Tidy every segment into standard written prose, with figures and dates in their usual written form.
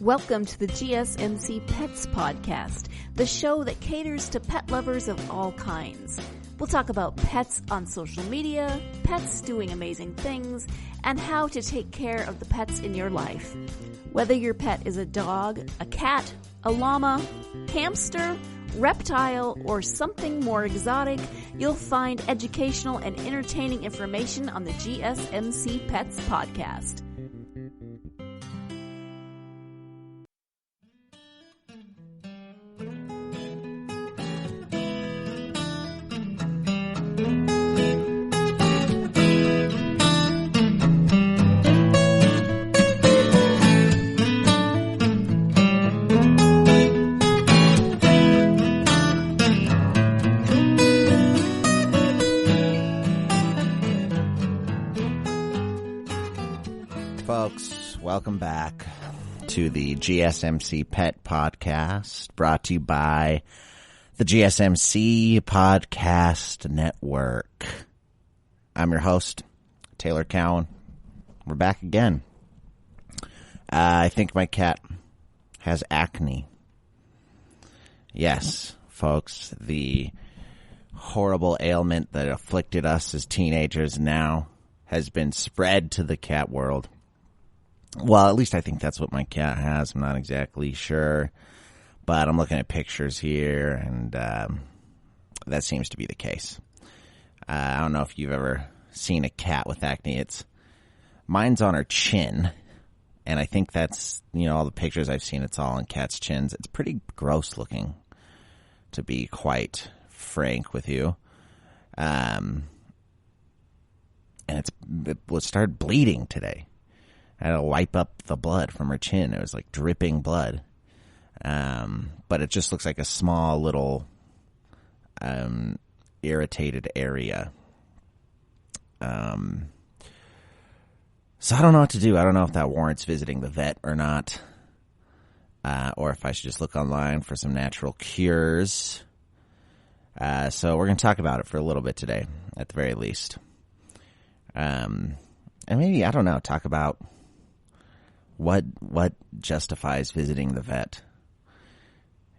Welcome to the GSMC Pets Podcast, the show that caters to pet lovers of all kinds. We'll talk about pets on social media, pets doing amazing things, and how to take care of the pets in your life. Whether your pet is a dog, a cat, a llama, hamster, reptile, or something more exotic, you'll find educational and entertaining information on the GSMC Pets Podcast. Welcome back to the GSMC Pet Podcast, brought to you by the GSMC Podcast Network. I'm your host, Taylor Cowan. We're back again. I think my cat has acne. Yes, folks, the horrible ailment that afflicted us as teenagers now has been spread to the cat world. Well, at least I think that's what my cat has. I'm not exactly sure, but I'm looking at pictures here, and that seems to be the case. I don't know if you've ever seen a cat with acne. Mine's on her chin, and I think that's, all the pictures I've seen, it's all on cats' chins. It's pretty gross looking, to be quite frank with you. And it started bleeding today. I had to wipe up the blood from her chin. It was like dripping blood. But it just looks like a small little irritated area. So I don't know what to do. I don't know if that warrants visiting the vet or not. Or if I should just look online for some natural cures. So we're going to talk about it for a little bit today, at the very least. And maybe, I don't know, talk about what justifies visiting the vet.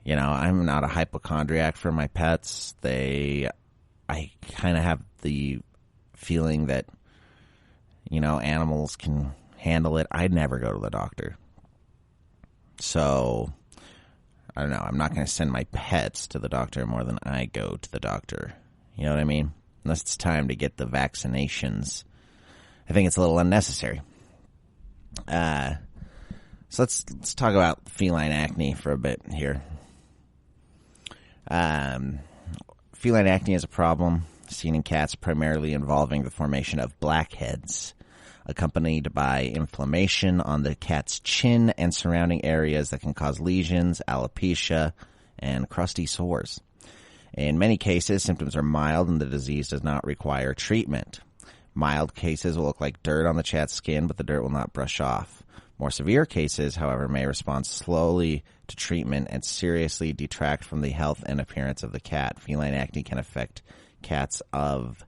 I'm not a hypochondriac for my pets. I kind of have the feeling that, animals can handle it. I'd never go to the doctor. So, I don't know. I'm not going to send my pets to the doctor more than I go to the doctor. You know what I mean? Unless it's time to get the vaccinations. I think it's a little unnecessary. So let's talk about feline acne for a bit here. Feline acne is a problem seen in cats primarily involving the formation of blackheads, accompanied by inflammation on the cat's chin and surrounding areas that can cause lesions, alopecia, and crusty sores. In many cases, symptoms are mild and the disease does not require treatment. Mild cases will look like dirt on the cat's skin, but the dirt will not brush off. More severe cases, however, may respond slowly to treatment and seriously detract from the health and appearance of the cat. Feline acne can affect cats of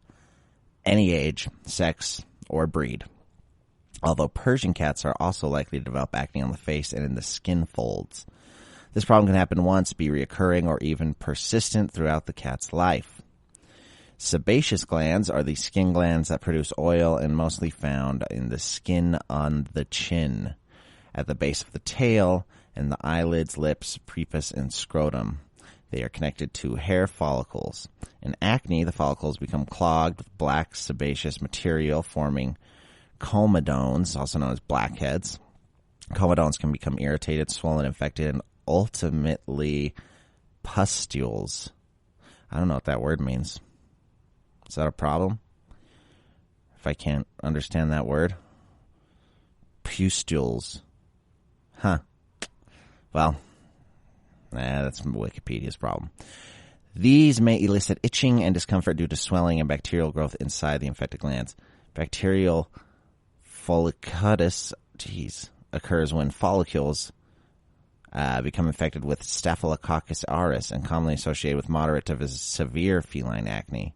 any age, sex, or breed. Although Persian cats are also likely to develop acne on the face and in the skin folds. This problem can happen once, be recurring, or even persistent throughout the cat's life. Sebaceous glands are the skin glands that produce oil and mostly found in the skin on the chin, at the base of the tail, and the eyelids, lips, prepuce, and scrotum. They are connected to hair follicles. In acne, the follicles become clogged with black sebaceous material, forming comedones, also known as blackheads. Comedones can become irritated, swollen, infected, and ultimately pustules. I don't know what that word means. Is that a problem? If I can't understand that word. Pustules. Huh. Well, that's Wikipedia's problem. These may elicit itching and discomfort due to swelling and bacterial growth inside the infected glands. Bacterial folliculitis, occurs when follicles become infected with Staphylococcus aureus and commonly associated with moderate to severe feline acne.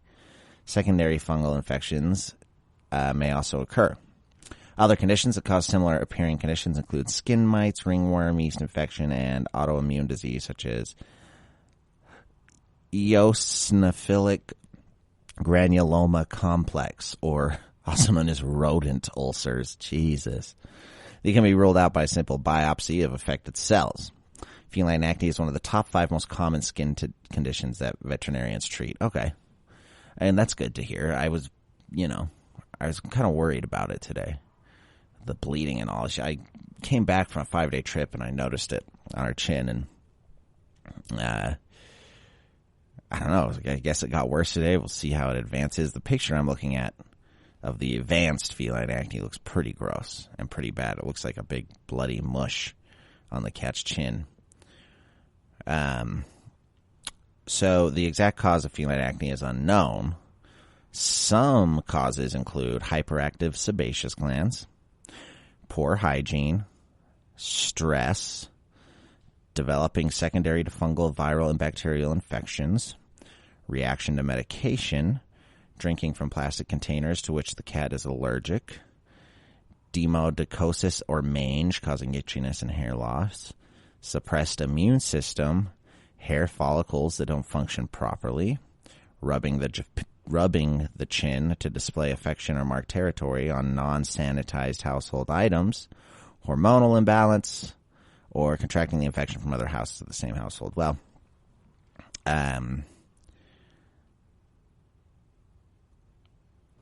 Secondary fungal infections may also occur. Other conditions that cause similar appearing conditions include skin mites, ringworm, yeast infection, and autoimmune disease such as eosinophilic granuloma complex, or also known as rodent ulcers. Jesus. They can be ruled out by a simple biopsy of affected cells. Feline acne is one of the top 5 most common skin conditions that veterinarians treat. Okay. And that's good to hear. I was kind of worried about it today. The bleeding and all. I came back from a 5-day trip and I noticed it on her chin, and I don't know. I guess it got worse today. We'll see how it advances. The picture I'm looking at of the advanced feline acne looks pretty gross and pretty bad. It looks like a big bloody mush on the cat's chin. So the exact cause of feline acne is unknown. Some causes include hyperactive sebaceous glands, poor hygiene, stress, developing secondary to fungal, viral, and bacterial infections, reaction to medication, drinking from plastic containers to which the cat is allergic, demodicosis or mange causing itchiness and hair loss, suppressed immune system, hair follicles that don't function properly, rubbing the chin to display affection or mark territory on non-sanitized household items, hormonal imbalance, or contracting the infection from other houses of the same household. Well,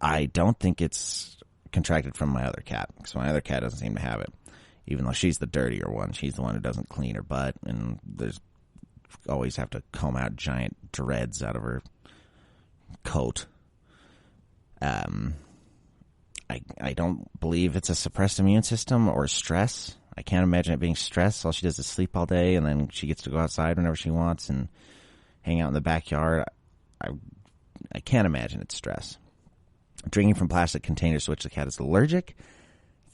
I don't think it's contracted from my other cat, because my other cat doesn't seem to have it, even though she's the dirtier one. She's the one who doesn't clean her butt, and there's always have to comb out giant dreads out of her coat. I don't believe it's a suppressed immune system or stress. I can't imagine it being stress. All she does is sleep all day, and then she gets to go outside whenever she wants and hang out in the backyard. I can't imagine it's stress. Drinking from plastic containers to which the cat is allergic,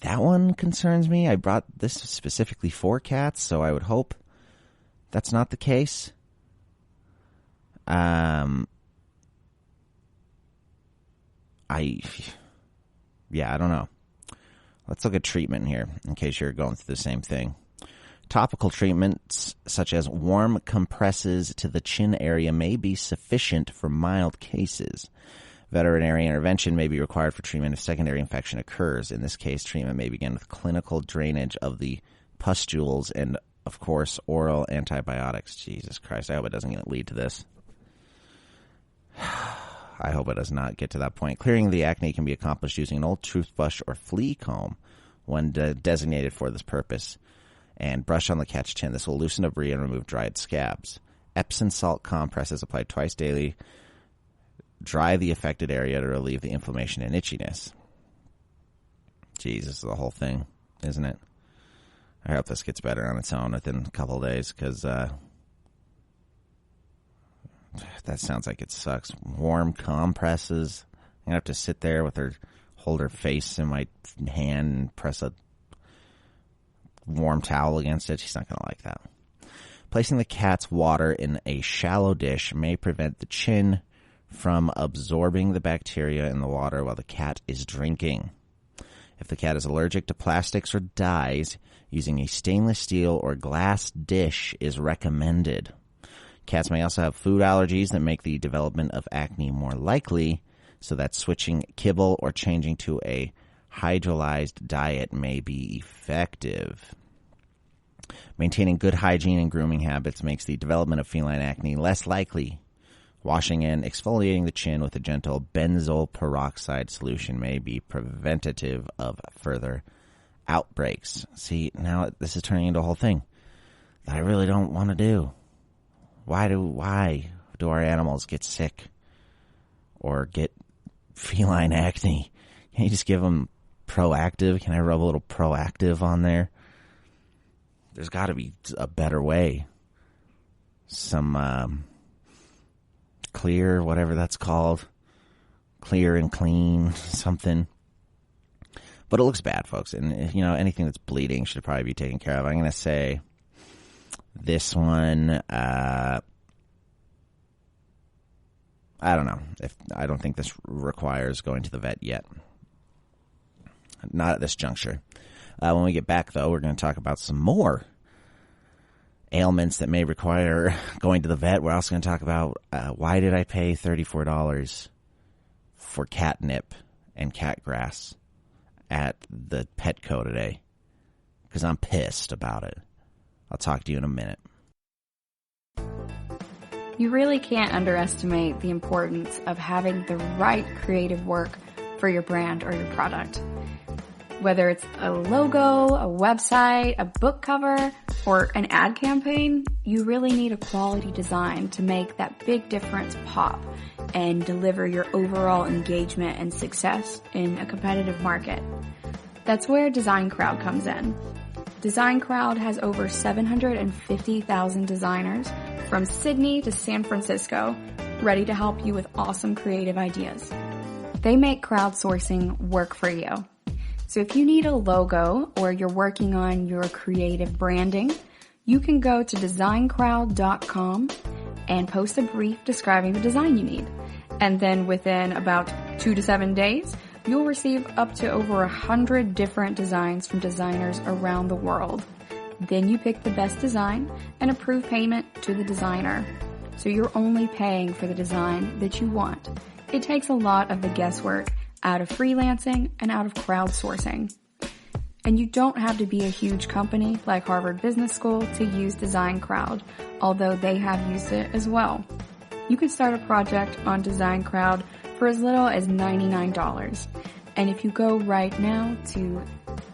that one concerns me. I brought this specifically for cats, so I would hope that's not the case. I don't know. Let's look at treatment here, in case you're going through the same thing. Topical treatments such as warm compresses to the chin area may be sufficient for mild cases. Veterinary intervention may be required for treatment if secondary infection occurs. In this case, treatment may begin with clinical drainage of the pustules and, of course, oral antibiotics. Jesus Christ, I hope it doesn't lead to this. I hope it does not get to that point. Clearing the acne can be accomplished using an old toothbrush or flea comb when designated for this purpose, and brush on the cat's chin. This will loosen debris and remove dried scabs. Epsom salt compresses applied twice daily dry the affected area to relieve the inflammation and itchiness. Jeez, this is the whole thing, isn't it? I hope this gets better on its own within a couple of days, because that sounds like it sucks. Warm compresses. I'm going to have to sit there with her, hold her face in my hand and press a warm towel against it. She's not going to like that. Placing the cat's water in a shallow dish may prevent the chin from absorbing the bacteria in the water while the cat is drinking. If the cat is allergic to plastics or dyes, using a stainless steel or glass dish is recommended. Cats may also have food allergies that make the development of acne more likely, so that switching kibble or changing to a hydrolyzed diet may be effective. Maintaining good hygiene and grooming habits makes the development of feline acne less likely. Washing and exfoliating the chin with a gentle benzoyl peroxide solution may be preventative of further outbreaks. See, now this is turning into a whole thing that I really don't want to do. Why do our animals get sick or get feline acne? Can you just give them Proactive? Can I rub a little Proactive on there? There's got to be a better way. Some clear, whatever that's called. Clear and clean, something. But it looks bad, folks. And, anything that's bleeding should probably be taken care of. I'm going to say this one, I don't know. I don't think this requires going to the vet yet. Not at this juncture. When we get back, though, we're going to talk about some more ailments that may require going to the vet. We're also going to talk about why did I pay $34 for catnip and cat grass at the Petco today, because I'm pissed about it. I'll talk to you in a minute. You really can't underestimate the importance of having the right creative work for your brand or your product. Whether it's a logo, a website, a book cover, or an ad campaign, you really need a quality design to make that big difference pop and deliver your overall engagement and success in a competitive market. That's where Design Crowd comes in. Design Crowd has over 750,000 designers from Sydney to San Francisco ready to help you with awesome creative ideas. They make crowdsourcing work for you. So if you need a logo or you're working on your creative branding, you can go to designcrowd.com and post a brief describing the design you need. And then within about 2 to 7 days, you'll receive up to over 100 different designs from designers around the world. Then you pick the best design and approve payment to the designer. So you're only paying for the design that you want. It takes a lot of the guesswork out of freelancing and out of crowdsourcing. And you don't have to be a huge company like Harvard Business School to use Design Crowd, although they have used it as well. You can start a project on Design Crowd for as little as $99. And if you go right now to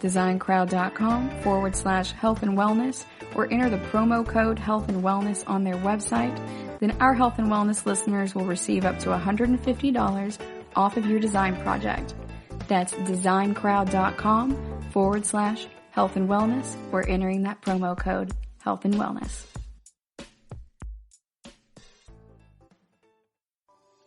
designcrowd.com/health and wellness or enter the promo code health and wellness on their website, then our health and wellness listeners will receive up to $150 off of your design project. That's designcrowd.com/health and wellness or entering that promo code health and wellness.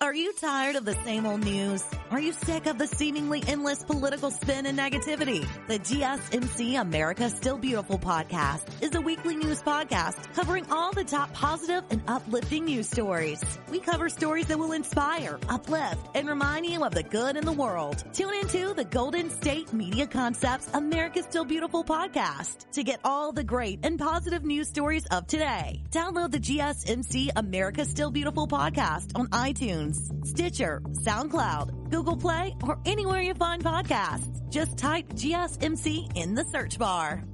Are you tired of the same old news? Are you sick of the seemingly endless political spin and negativity? The GSMC America Still Beautiful podcast is a weekly news podcast covering all the top positive and uplifting news stories. We cover stories that will inspire, uplift, and remind you of the good in the world. Tune into the Golden State Media Concepts America Still Beautiful podcast to get all the great and positive news stories of today. Download the GSMC America Still Beautiful podcast on iTunes, Stitcher, SoundCloud, Google Play, or anywhere you find podcasts. Just type GSMC in the search bar.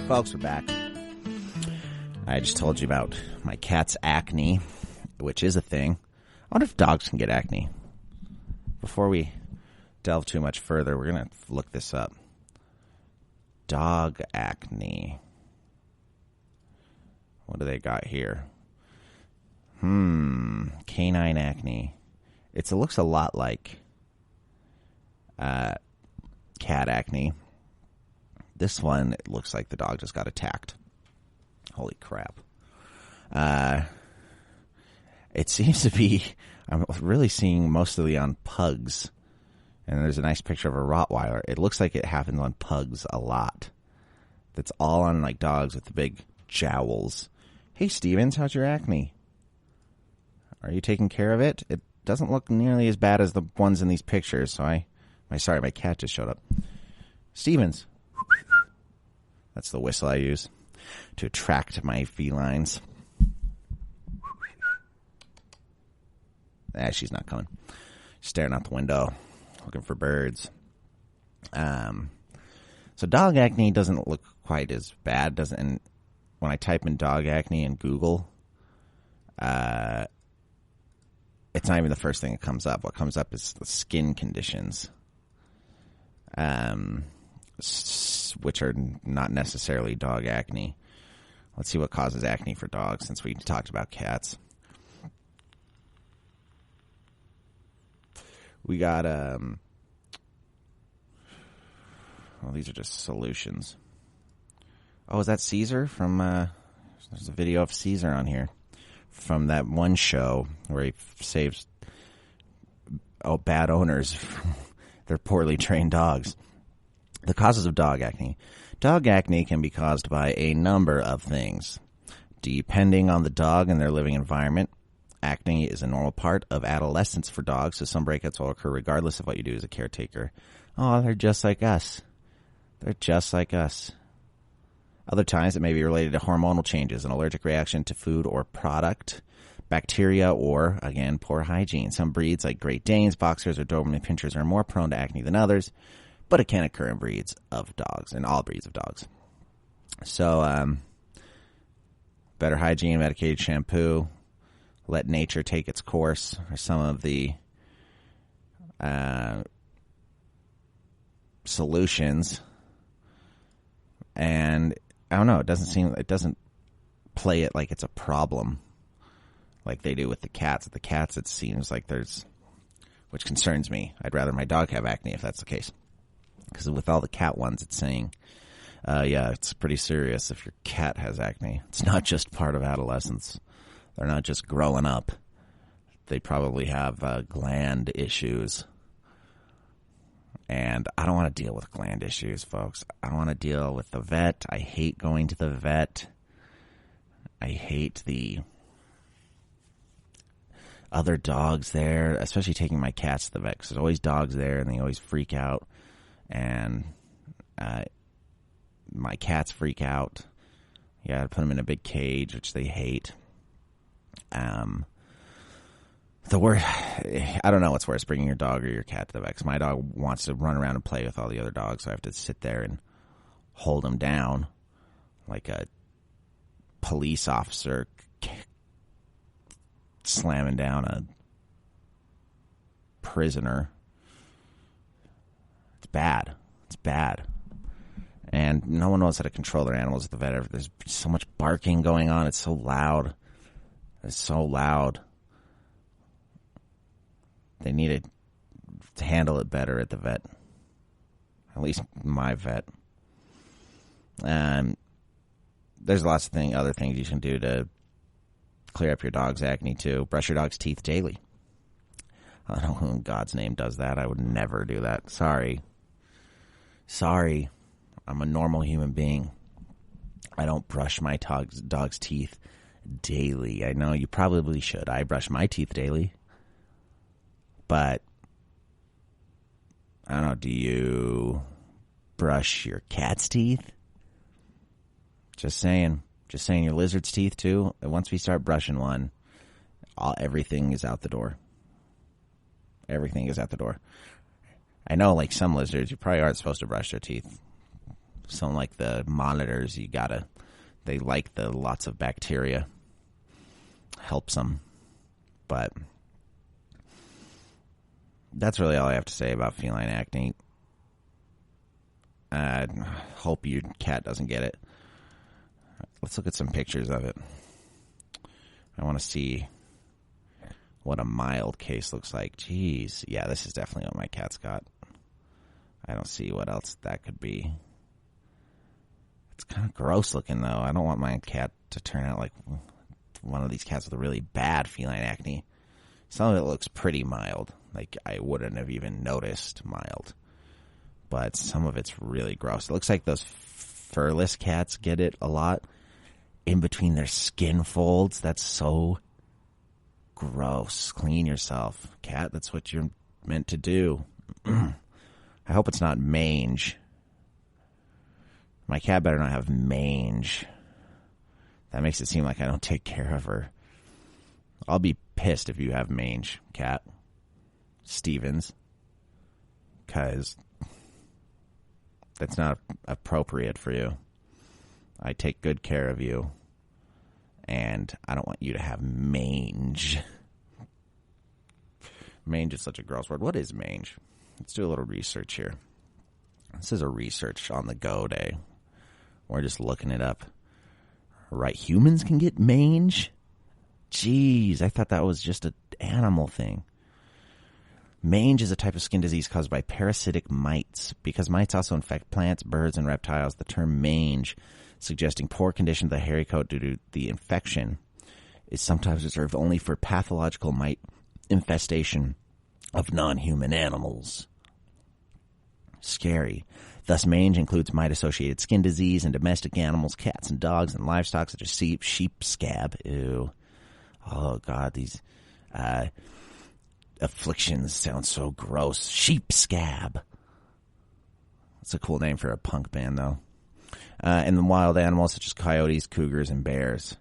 Folks, we're back. I just told you about my cat's acne, which is a thing. I wonder if dogs can get acne. Before we delve too much further, we're going to look this up. Dog acne. What do they got here? Canine acne. It looks a lot like cat acne. This one, it looks like the dog just got attacked. Holy crap. It seems to be, I'm really seeing mostly on pugs. And there's a nice picture of a Rottweiler. It looks like it happens on pugs a lot. That's all on like dogs with the big jowls. Hey, Stevens, how's your acne? Are you taking care of it? It doesn't look nearly as bad as the ones in these pictures. So my cat just showed up. Stevens. That's the whistle I use to attract my felines. She's not coming. Staring out the window, looking for birds. So dog acne doesn't look quite as bad, and when I type in dog acne in Google, it's not even the first thing that comes up. What comes up is the skin conditions. Which are not necessarily dog acne. Let's see what causes acne for dogs since we talked about cats. We got, these are just solutions. Oh, is that Caesar from, there's a video of Caesar on here from that one show where he saves, bad owners from their poorly trained dogs. The causes of dog acne. Dog acne can be caused by a number of things. Depending on the dog and their living environment, acne is a normal part of adolescence for dogs, so some breakouts will occur regardless of what you do as a caretaker. Oh, they're just like us. They're just like us. Other times it may be related to hormonal changes, an allergic reaction to food or product, bacteria, or, again, poor hygiene. Some breeds like Great Danes, Boxers, or Doberman Pinschers are more prone to acne than others, but it can occur in breeds of dogs, in all breeds of dogs. So, better hygiene, medicated shampoo, let nature take its course are some of the solutions. And I don't know, it doesn't play it like it's a problem like they do with the cats. With the cats, it seems like which concerns me. I'd rather my dog have acne if that's the case. Because with all the cat ones, it's saying, yeah, it's pretty serious if your cat has acne. It's not just part of adolescence. They're not just growing up. They probably have gland issues. And I don't want to deal with gland issues, folks. I don't want to deal with the vet. I hate going to the vet. I hate the other dogs there, especially taking my cats to the vet, because there's always dogs there and they always freak out. And my cats freak out. You gotta put them in a big cage, which they hate. The word, I don't know what's worse, bringing your dog or your cat to the vet. 'Cause my dog wants to run around and play with all the other dogs, so I have to sit there and hold him down like a police officer slamming down a prisoner. It's bad. It's bad. And no one knows how to control their animals at the vet. There's so much barking going on. It's so loud. It's so loud. They need to handle it better at the vet. At least my vet. There's lots of other things you can do to clear up your dog's acne too. Brush your dog's teeth daily. I don't know who in God's name does that. I would never do that. Sorry. I'm a normal human being. I don't brush my dog's teeth daily. I know you probably should. I brush my teeth daily. But, I don't know, do you brush your cat's teeth? Just saying. Your lizard's teeth too. Once we start brushing one, everything is out the door. Everything is out the door. I know, like some lizards, you probably aren't supposed to brush their teeth. Some like the monitors, they like the lots of bacteria. Helps them. But that's really all I have to say about feline acne. I hope your cat doesn't get it. Let's look at some pictures of it. I want to see what a mild case looks like. Jeez. Yeah, this is definitely what my cat's got. I don't see what else that could be. It's kind of gross looking, though. I don't want my cat to turn out like one of these cats with a really bad feline acne. Some of it looks pretty mild. Like, I wouldn't have even noticed mild. But some of it's really gross. It looks like those furless cats get it a lot. In between their skin folds. That's so gross. Clean yourself. Cat, that's what you're meant to do. I hope it's not mange. My cat better not have mange. That makes it seem like I don't take care of her. I'll be pissed if you have mange, cat. Stevens. Because that's not appropriate for you. I take good care of you. And I don't want you to have mange. Mange is such a gross word. What is mange? Let's do a little research here. This is a research on the go day. We're just looking it up. Right, humans can get mange? Jeez, I thought that was just an animal thing. Mange is a type of skin disease caused by parasitic mites. Because mites also infect plants, birds, and reptiles, the term mange suggesting poor condition of the hairy coat due to the infection is sometimes reserved only for pathological mite infestation of non-human animals. Scary. Thus, mange includes mite-associated skin disease in domestic animals, cats and dogs, and livestock such as sheep scab. Ew. Oh, God, these afflictions sound so gross. Sheep scab. That's a cool name for a punk band, though. And the wild animals such as coyotes, cougars, and bears.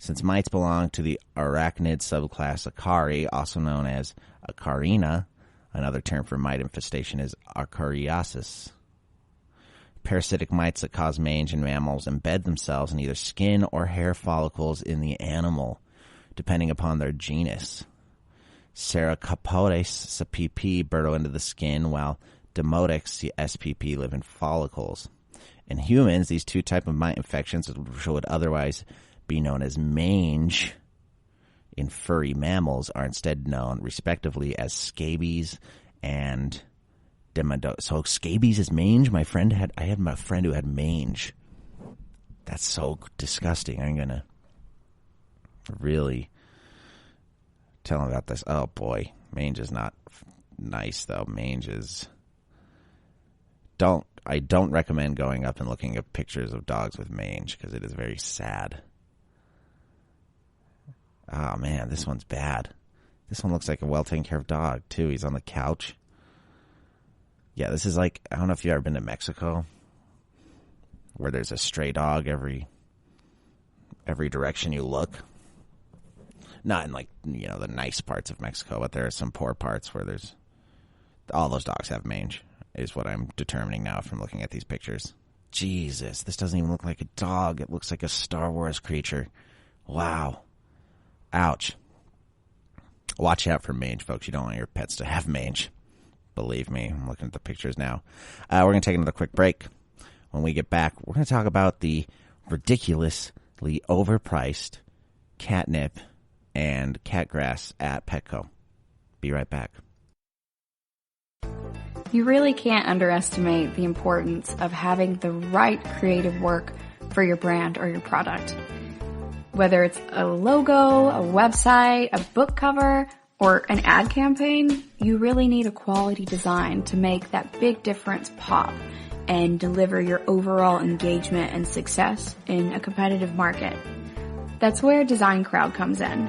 Since mites belong to the arachnid subclass Acari, also known as Acarina, another term for mite infestation is acariasis. Parasitic mites that cause mange in mammals embed themselves in either skin or hair follicles in the animal, depending upon their genus. Cerocopodes spp burrow into the skin, while Demodex spp live in follicles. In humans, these two types of mite infections, which would otherwise be known as mange in furry mammals, are instead known respectively as scabies and demodex. So scabies is mange. I had my friend who had mange. That's so disgusting. I'm gonna really tell him about this. Oh boy, mange is not nice though. Mange is I don't recommend going up and looking at pictures of dogs with mange because it is very sad. Oh man, this one's bad. This one looks like a well taken care of dog too. He's on the couch. Yeah, this is like, I don't know if you've ever been to Mexico, where there's a stray dog every direction you look. Not in like, the nice parts of Mexico, but there are some poor parts where all those dogs have mange, is what I'm determining now from looking at these pictures. Jesus, this doesn't even look like a dog. It looks like a Star Wars creature. Wow. Ouch. Watch out for mange, folks. You don't want your pets to have mange. Believe me, I'm looking at the pictures now. We're going to take another quick break. When we get back, we're going to talk about the ridiculously overpriced catnip and cat grass at Petco. Be right back. You really can't underestimate the importance of having the right creative work for your brand or your product. Whether it's a logo, a website, a book cover, or an ad campaign, you really need a quality design to make that big difference pop and deliver your overall engagement and success in a competitive market. That's where Design Crowd comes in.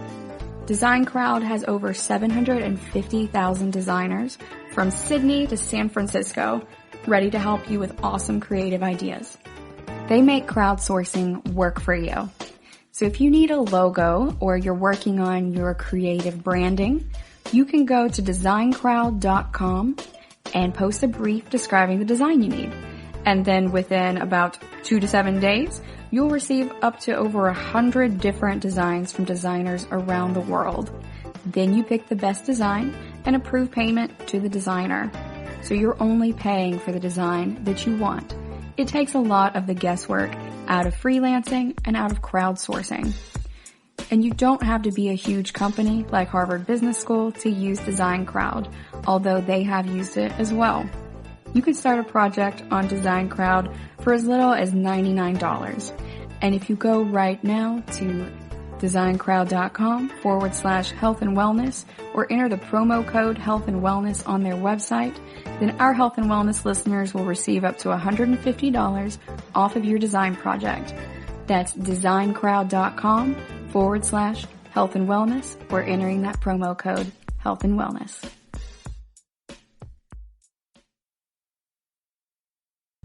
Design Crowd has over 750,000 designers from Sydney to San Francisco ready to help you with awesome creative ideas. They make crowdsourcing work for you. So if you need a logo or you're working on your creative branding, you can go to designcrowd.com and post a brief describing the design you need. And then within about 2 to 7 days, you'll receive up to over 100 different designs from designers around the world. Then you pick the best design and approve payment to the designer. So you're only paying for the design that you want. It takes a lot of the guesswork out of freelancing and out of crowdsourcing. And you don't have to be a huge company like Harvard Business School to use Design Crowd, although they have used it as well. You can start a project on Design Crowd for as little as $99. And if you go right now to designcrowd.com/health and wellness or enter the promo code health and wellness on their website, then our health and wellness listeners will receive up to $150 off of your design project. That's designcrowd.com/health and wellness or entering that promo code health and wellness.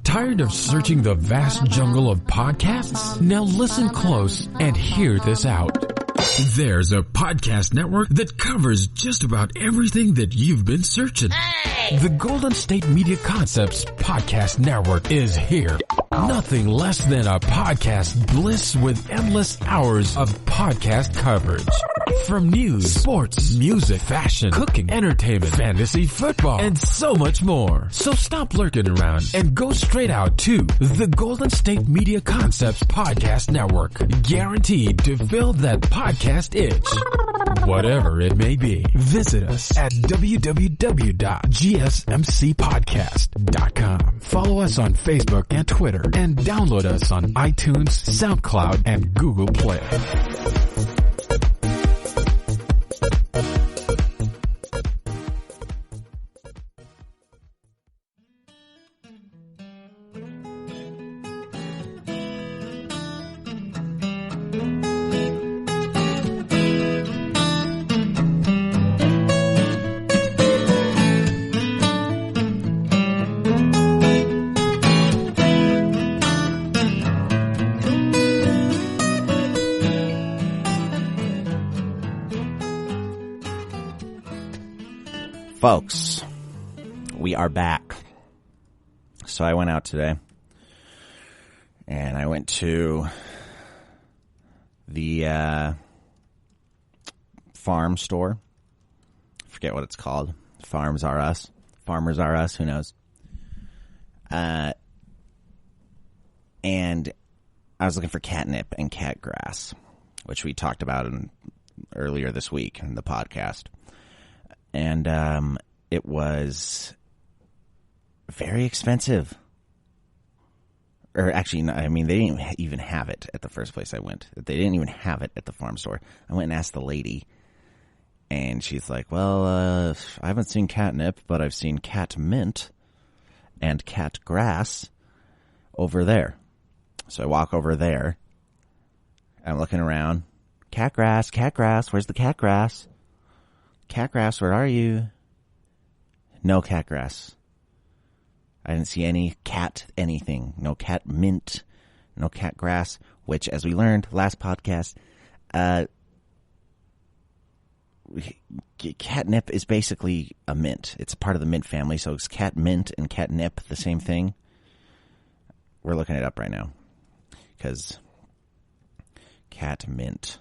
Tired of searching the vast jungle of podcasts? Now listen close and hear this out. There's a podcast network that covers just about everything that you've been searching. Hey! The Golden State Media Concepts Podcast Network is here. Nothing less than a podcast bliss with endless hours of podcast coverage. From news, sports, music, fashion, cooking, entertainment, fantasy, football, and so much more. So stop lurking around and go straight out to the Golden State Media Concepts Podcast Network. Guaranteed to fill that podcast itch. whatever it may be. Visit us at www.gsmcpodcast.com. Follow us on Facebook and Twitter, and download us on iTunes, SoundCloud, and Google Play. Folks, we are back. So I went out today, and I went to the farm store. I forget what it's called. Farms Are Us. Farmers Are Us. Who knows? And I was looking for catnip and cat grass, which we talked about earlier this week in the podcast. And it was very expensive. Or actually, I mean, they didn't even have it at the first place I went. They didn't even have it at the farm store. I went and asked the lady, and she's like, well, I haven't seen catnip, but I've seen cat mint and cat grass over there. So I walk over there. I'm looking around. Cat grass, where's the cat grass? Cat grass, where are you? No cat grass. I didn't see any cat anything. No cat mint. No cat grass, which, as we learned last podcast, catnip is basically a mint. It's part of the mint family, so it's cat mint and catnip the same thing? We're looking it up right now. Because cat mint...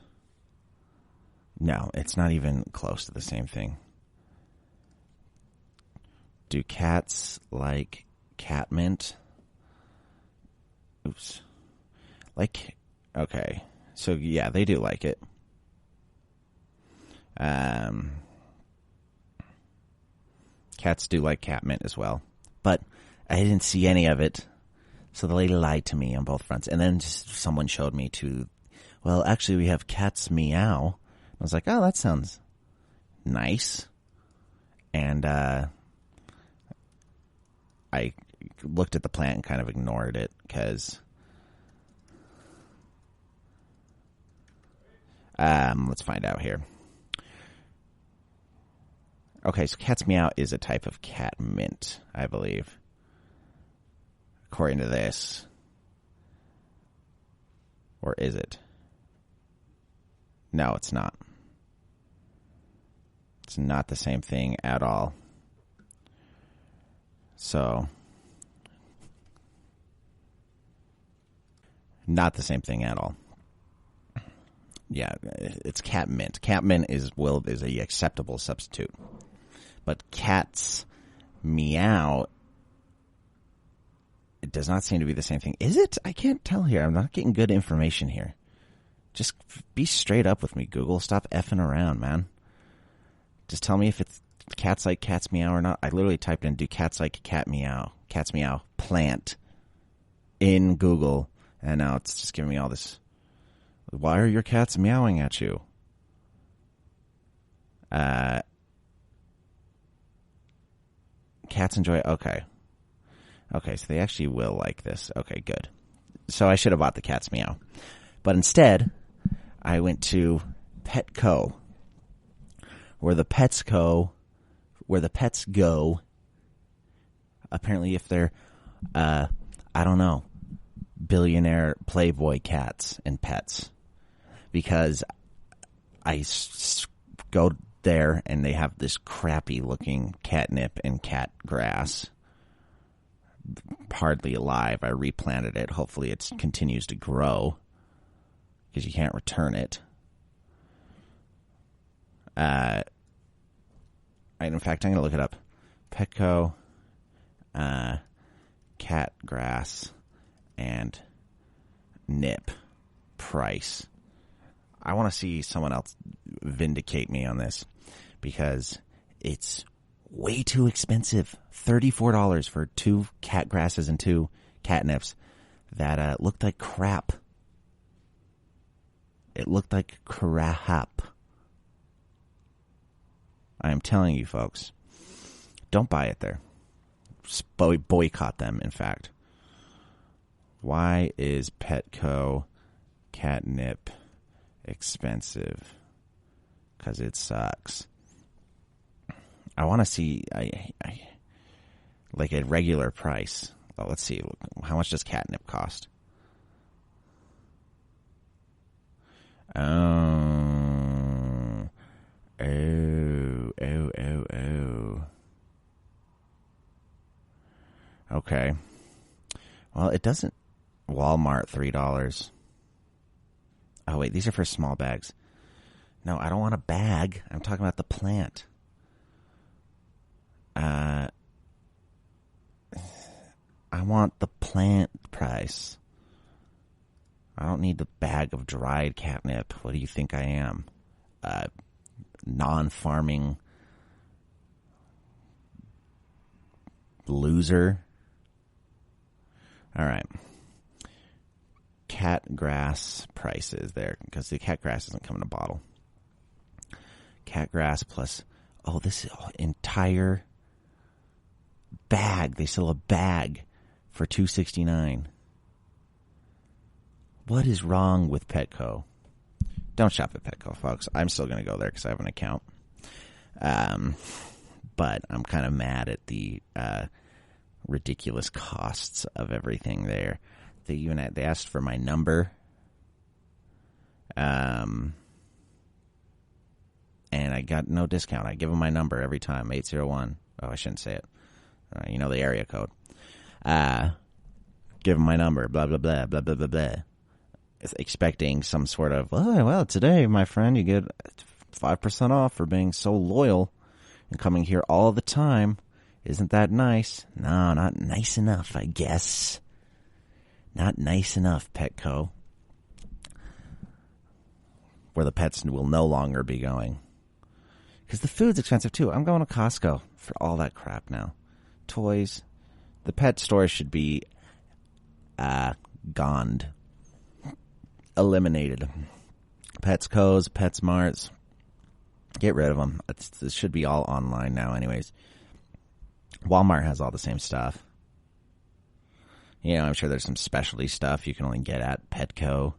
No, it's not even close to the same thing. Do cats like cat mint? Oops. Like, okay. So, yeah, they do like it. Cats do like cat mint as well. But I didn't see any of it. So the lady lied to me on both fronts. And then someone showed me well, actually, we have cat's meow. I was like, oh, that sounds nice. And I looked at the plant and kind of ignored it because let's find out here. Okay, so cat's meow is a type of cat mint, I believe, according to this. Or is it? No, it's not. It's not the same thing at all. So, not the same thing at all. Yeah, it's cat mint. Cat mint is a acceptable substitute. But cat's meow, it does not seem to be the same thing. Is it? I can't tell here. I'm not getting good information here. Just be straight up with me, Google. Stop effing around, man. Just tell me if it's cats like cat's meow or not. I literally typed in, do cats like cat's meow plant in Google, and now it's just giving me all this. Why are your cats meowing at you? Cats enjoy, okay, so they actually will like this. Okay, good. So I should have bought the cat's meow. But instead, I went to Petco, where the pets go. Apparently, if they're, I don't know, billionaire Playboy cats and pets. Because I go there and they have this crappy looking catnip and cat grass. Hardly alive. I replanted it. Hopefully it continues to grow. Because you can't return it. In fact, I'm going to look it up. Petco, cat grass, and nip price. I want to see someone else vindicate me on this because it's way too expensive. $34 for 2 cat grasses and 2 catnips that looked like crap. It looked like crap. I am telling you, folks, don't buy it there. Boycott them, in fact. Why is Petco catnip expensive? Because it sucks. I want to see like a regular price. Oh, let's see. How much does catnip cost? Oh. Okay. Well, it doesn't. Walmart, $3. Oh, wait. These are for small bags. No, I don't want a bag. I'm talking about the plant. I want the plant price. I don't need the bag of dried catnip. What do you think I am? Non-farming loser? All right. Cat grass prices there, because the cat grass doesn't come in a bottle. Cat grass plus, this entire bag. They sell a bag for $2.69. What is wrong with Petco? Don't shop at Petco, folks. I'm still going to go there because I have an account. But I'm kind of mad at the ridiculous costs of everything there. They asked for my number. And I got no discount. I give them my number every time, 801. Oh, I shouldn't say it. You know the area code. Give them my number, blah, blah, blah, blah, blah, blah, blah. Expecting some sort of, well, today, my friend, you get 5% off for being so loyal and coming here all the time. Isn't that nice? No, not nice enough, I guess. Not nice enough, Petco. Where the pets will no longer be going. Because the food's expensive, too. I'm going to Costco for all that crap now. Toys. The pet store should be gone. Eliminated. Petsco's, PetSmarts. Get rid of them. It should be all online now anyways. Walmart has all the same stuff. You know, I'm sure there's some specialty stuff you can only get at Petco.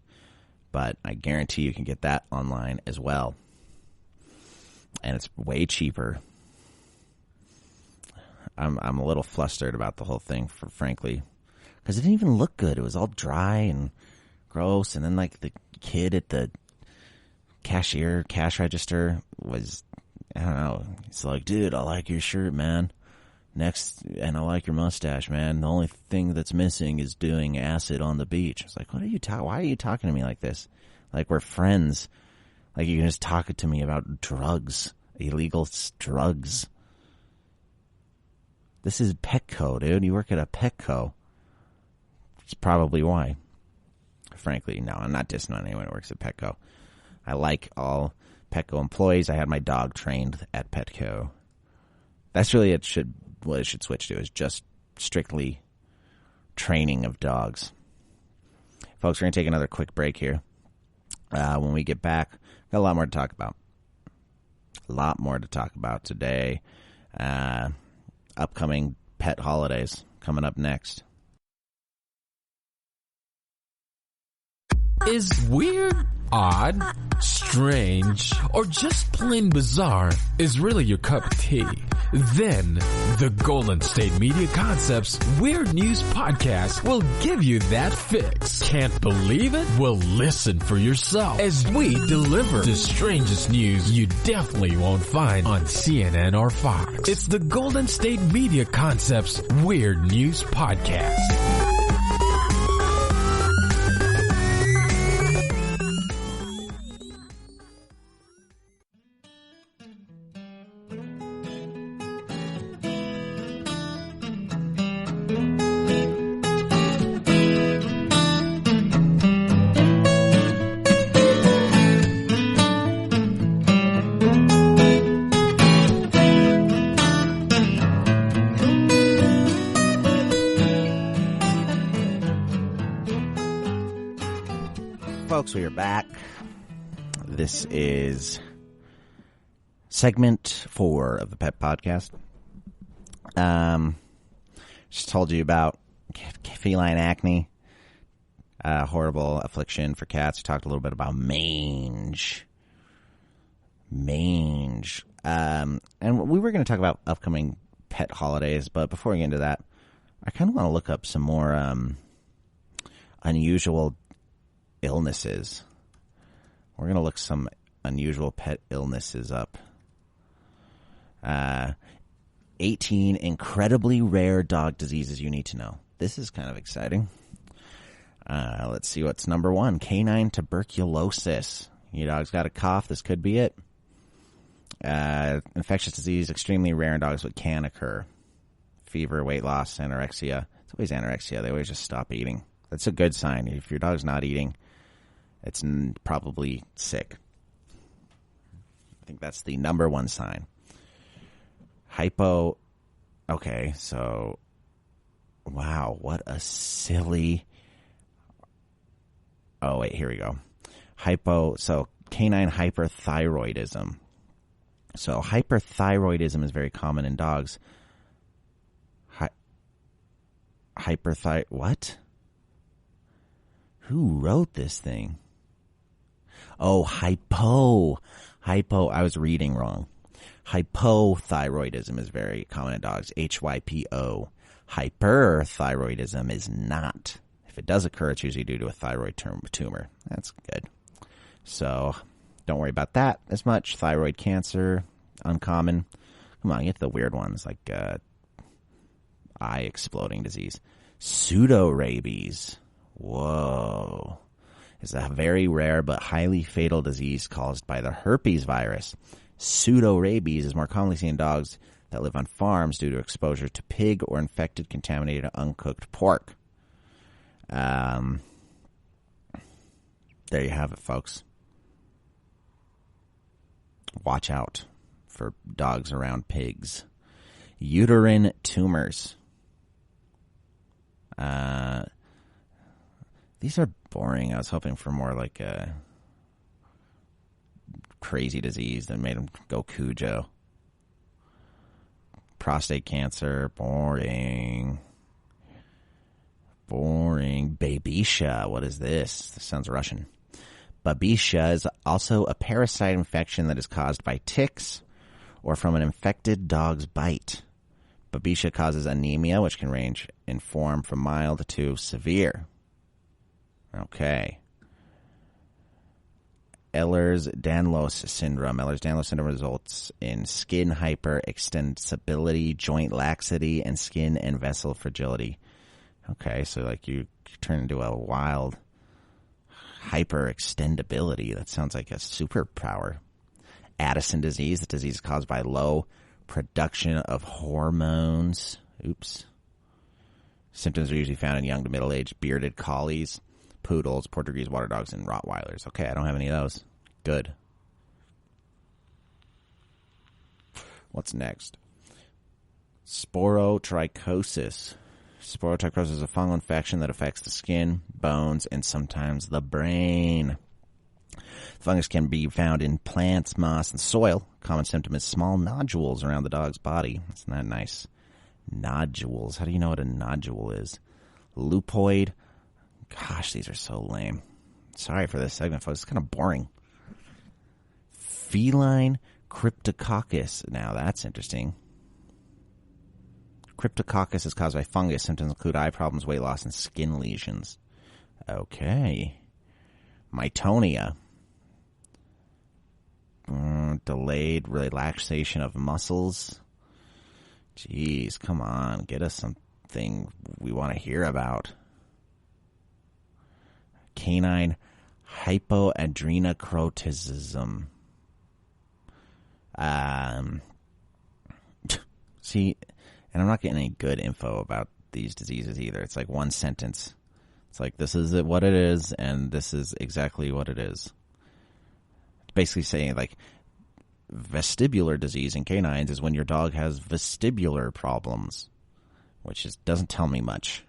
But I guarantee you can get that online as well. And it's way cheaper. I'm a little flustered about the whole thing, frankly. Because it didn't even look good. It was all dry and gross. And then, like, the kid at the cash register was, I don't know. It's like, dude, I like your shirt, man. And I like your mustache, man. The only thing that's missing is doing acid on the beach. I was like, why are you talking to me like this? Like we're friends. Like you can just talk to me about drugs, illegal drugs. This is Petco, dude. You work at a Petco. It's probably why. Frankly, no, I'm not dissing on anyone who works at Petco. I like all Petco employees. I had my dog trained at Petco. That's really what it should switch to, is just strictly training of dogs. Folks, we're going to take another quick break here. When we get back, got a lot more to talk about. A lot more to talk about today. Upcoming pet holidays coming up next. Is weird, odd, strange, or just plain bizarre is really your cup of tea? Then the Golden State Media Concepts Weird News Podcast will give you that fix. Can't believe it? Well, listen for yourself as we deliver the strangest news you definitely won't find on CNN or Fox. It's the Golden State Media Concepts Weird News Podcast. folks, we are back. This is segment 4 of the Pet Podcast. Just told you about feline acne, horrible affliction for cats. We talked a little bit about mange. And we were going to talk about upcoming pet holidays, but before we get into that, I kind of want to look up some more unusual illnesses. We're going to look some unusual pet illnesses up. 18 incredibly rare dog diseases you need to know. This is kind of exciting. Let's see what's number 1. Canine tuberculosis. Your dog's got a cough. This could be it. Infectious disease, extremely rare in dogs, but can occur. Fever, weight loss, anorexia. It's always anorexia. They always just stop eating. That's a good sign. If your dog's not eating, it's probably sick. I think that's the number 1 sign. Okay, so, wow, what a silly. Oh, wait, here we go. Canine hyperthyroidism. So hyperthyroidism is very common in dogs. What? Who wrote this thing? Oh, hypo. I was reading wrong. Hypothyroidism is very common in dogs. HYPO. Hyperthyroidism is not. If it does occur, it's usually due to a thyroid tumor. That's good. So don't worry about that as much. Thyroid cancer, uncommon. Come on, get the weird ones like eye exploding disease. Pseudorabies. Whoa. It's a very rare but highly fatal disease caused by the herpes virus. Pseudorabies is more commonly seen in dogs that live on farms due to exposure to pig or infected, contaminated, uncooked pork. There you have it, folks. Watch out for dogs around pigs. Uterine tumors. These are boring. I was hoping for more like a crazy disease that made them go Cujo. Prostate cancer. Boring. Babesia. What is this? This sounds Russian. Babesia is also a parasite infection that is caused by ticks or from an infected dog's bite. Babesia causes anemia, which can range in form from mild to severe. Okay. Ehlers-Danlos syndrome. Ehlers-Danlos syndrome results in skin hyperextensibility, joint laxity, and skin and vessel fragility. Okay, so like you turn into a wild hyperextendability. That sounds like a superpower. Addison disease. The disease is caused by low production of hormones. Oops. Symptoms are usually found in young to middle-aged bearded collies, poodles, Portuguese water dogs, and Rottweilers. Okay, I don't have any of those. Good. What's next? Sporotrichosis. Sporotrichosis is a fungal infection that affects the skin, bones, and sometimes the brain. Fungus can be found in plants, moss, and soil. Common symptom is small nodules around the dog's body. Isn't that nice? Nodules. How do you know what a nodule is? Lupoid. Gosh, these are so lame. Sorry for this segment, folks. It's kind of boring. Feline cryptococcus. Now, that's interesting. Cryptococcus is caused by fungus. Symptoms include eye problems, weight loss, and skin lesions. Okay. Myotonia. Delayed relaxation of muscles. Jeez, come on. Get us something we want to hear about. Canine hypoadrenochromatosis. See, and I'm not getting any good info about these diseases either. It's like one sentence. It's like, this is what it is, and this is exactly what it is. Basically saying, like, vestibular disease in canines is when your dog has vestibular problems, which doesn't tell me much.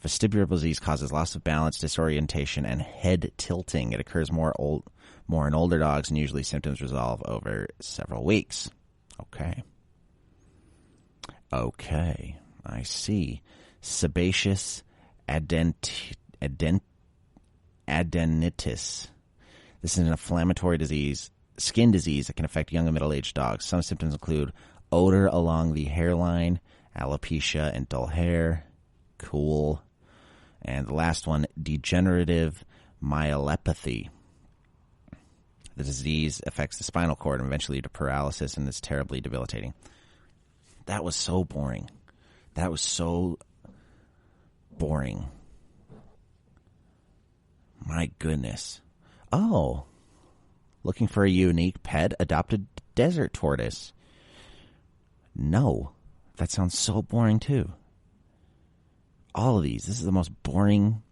Vestibular disease causes loss of balance, disorientation, and head tilting. It occurs more in older dogs, and usually symptoms resolve over several weeks. Okay, I see. Sebaceous adenitis. This is an inflammatory disease, skin disease that can affect young and middle-aged dogs. Some symptoms include odor along the hairline, alopecia, and dull hair. Cool. And the last one, degenerative myelopathy. The disease affects the spinal cord and eventually lead to paralysis, and is terribly debilitating. That was so boring. That was so boring. My goodness. Oh, looking for a unique pet? Adopted desert tortoise. No, that sounds so boring too. All of these. This is the most boring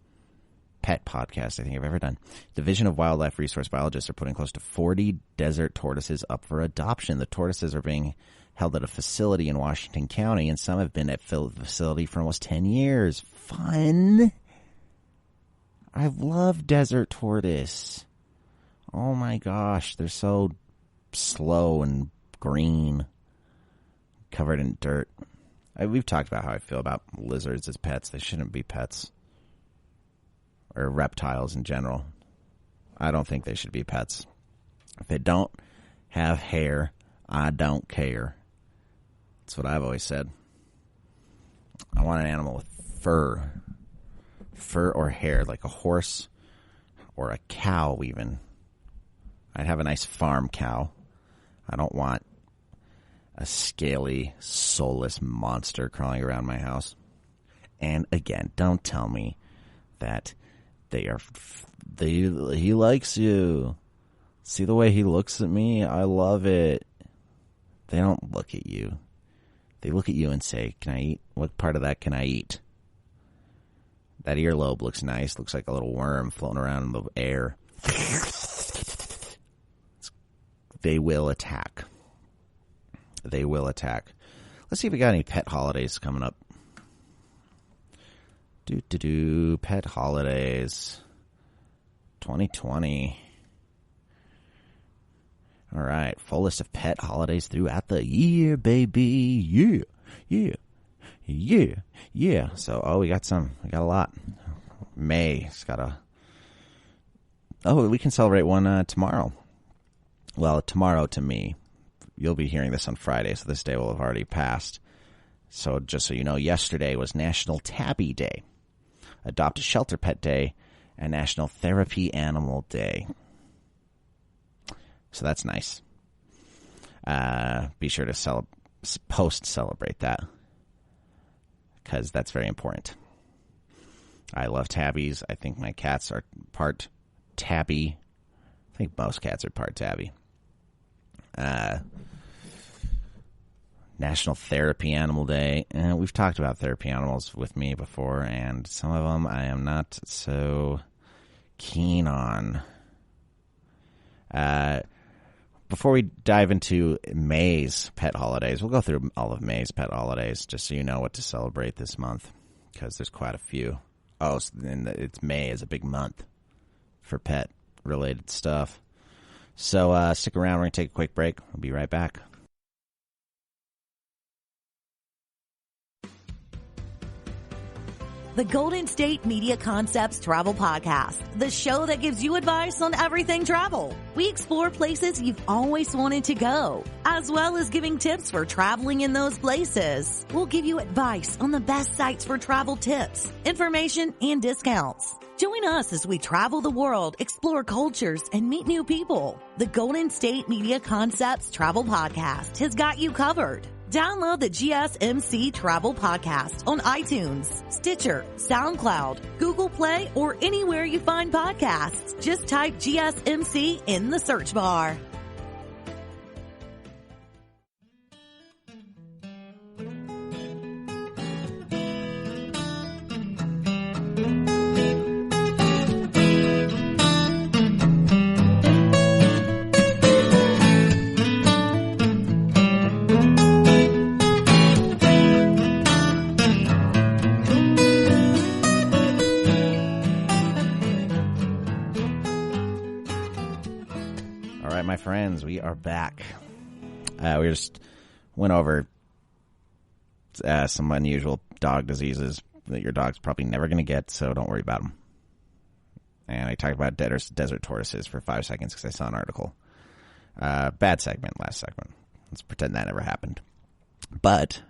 pet podcast I think I've ever done. Division of Wildlife Resource Biologists are putting close to 40 desert tortoises up for adoption. The tortoises are being held at a facility in Washington County, and some have been at the facility for almost 10 years. Fun. I love desert tortoise. Oh my gosh, they're so slow and green, covered in dirt. We've talked about how I feel about lizards as pets. They shouldn't be pets. Or reptiles in general. I don't think they should be pets. If they don't have hair, I don't care. That's what I've always said. I want an animal with fur. Fur or hair, like a horse or a cow even. I'd have a nice farm cow. I don't want a scaly, soulless monster crawling around my house. And again, don't tell me that he likes you. See the way he looks at me? I love it. They don't look at you. They look at you and say, can I eat? What part of that can I eat? That earlobe looks nice. Looks like a little worm floating around in the air. They will attack. They will attack. Let's see if we got any pet holidays coming up. Pet holidays. 2020. All right. Full list of pet holidays throughout the year, baby. Yeah. So, we got a lot. May's got a... Oh, we can celebrate one tomorrow. Well, tomorrow to me. You'll be hearing this on Friday, so this day will have already passed. So just so you know, yesterday was National Tabby Day, Adopt a Shelter Pet Day, and National Therapy Animal Day. So that's nice. Be sure to post-celebrate that, because that's very important. I love tabbies. I think my cats are part tabby. I think most cats are part tabby. National Therapy Animal Day. We've talked about therapy animals with me before, and some of them I am not so keen on. Before we dive into May's pet holidays, we'll go through all of May's pet holidays just so you know what to celebrate this month, because there's quite a few. Oh, it's May is a big month for pet-related stuff. So stick around. We're going to take a quick break. We'll be right back. The Golden State Media Concepts Travel Podcast, the show that gives you advice on everything travel. We explore places you've always wanted to go, as well as giving tips for traveling in those places. We'll give you advice on the best sites for travel tips, information, and discounts. Join us as we travel the world, explore cultures, and meet new people. The Golden State Media Concepts Travel Podcast has got you covered. Download the GSMC Travel Podcast on iTunes, Stitcher, SoundCloud, Google Play, or anywhere you find podcasts. Just type GSMC in the search bar. All right, my friends, we are back. We just went over some unusual dog diseases that your dog's probably never going to get, so don't worry about them. And I talked about desert tortoises for 5 seconds because I saw an article. Bad segment, last segment. Let's pretend that never happened. But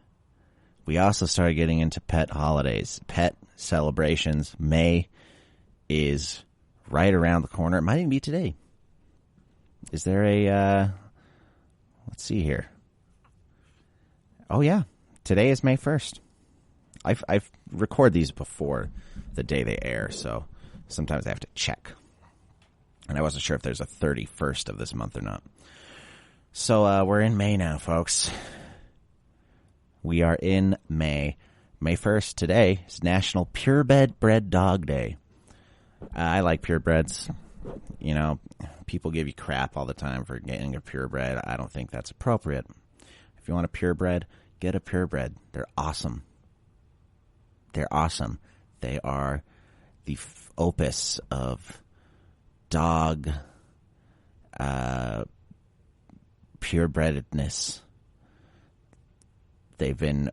we also started getting into pet holidays, pet celebrations. May is right around the corner. It might even be today. Is there a, let's see here. Oh, yeah. Today is May 1st. I've record these before the day they air, so sometimes I have to check. And I wasn't sure if there's a 31st of this month or not. So we're in May now, folks. We are in May. May 1st today is National Purebred Dog Day. I like purebreds. You know, people give you crap all the time for getting a purebred. I don't think that's appropriate. If you want a purebred, get a purebred. They're awesome. They're awesome. They are the opus of dog purebredness. They've been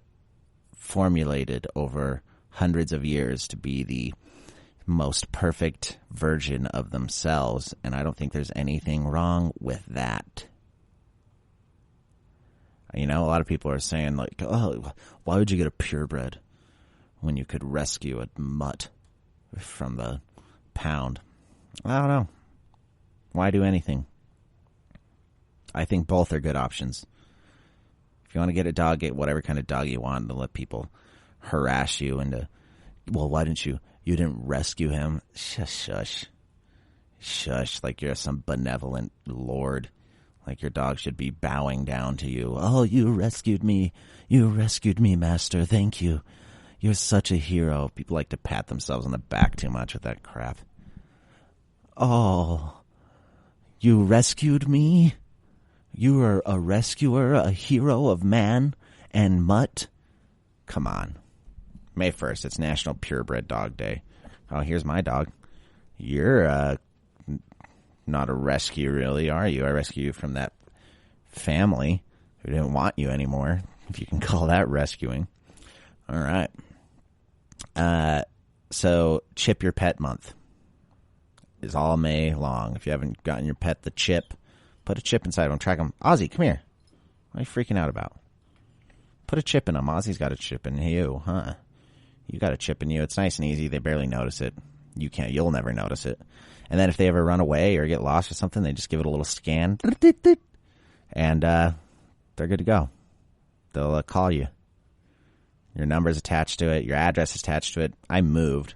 formulated over hundreds of years to be the most perfect version of themselves, and I don't think there's anything wrong with that. You know, a lot of people are saying, like, oh, why would you get a purebred when you could rescue a mutt from the pound? I don't know. Why do anything? I think both are good options. If you want to get a dog, get whatever kind of dog you want, and let people harass you into, well, why didn't you didn't rescue him? Shush. Like you're some benevolent lord. Like your dog should be bowing down to you. Oh, you rescued me, master. Thank you. You're such a hero. People like to pat themselves on the back too much with that crap. Oh, you rescued me? You are a rescuer, a hero of man and mutt? Come on. May 1st, it's National Purebred Dog Day. Oh, here's my dog. You're not a rescue, really, are you? I rescued you from that family who didn't want you anymore, if you can call that rescuing. All right. So, Chip Your Pet Month is all May long. If you haven't gotten your pet the chip, put a chip inside him. Track him. Ozzy, come here. What are you freaking out about? Put a chip in him. Ozzy's got a chip in you, huh? You got a chip in you. It's nice and easy. They barely notice it. You'll never notice it. And then if they ever run away or get lost or something, they just give it a little scan. And they're good to go. They'll call you. Your number's attached to it. Your address is attached to it. I moved,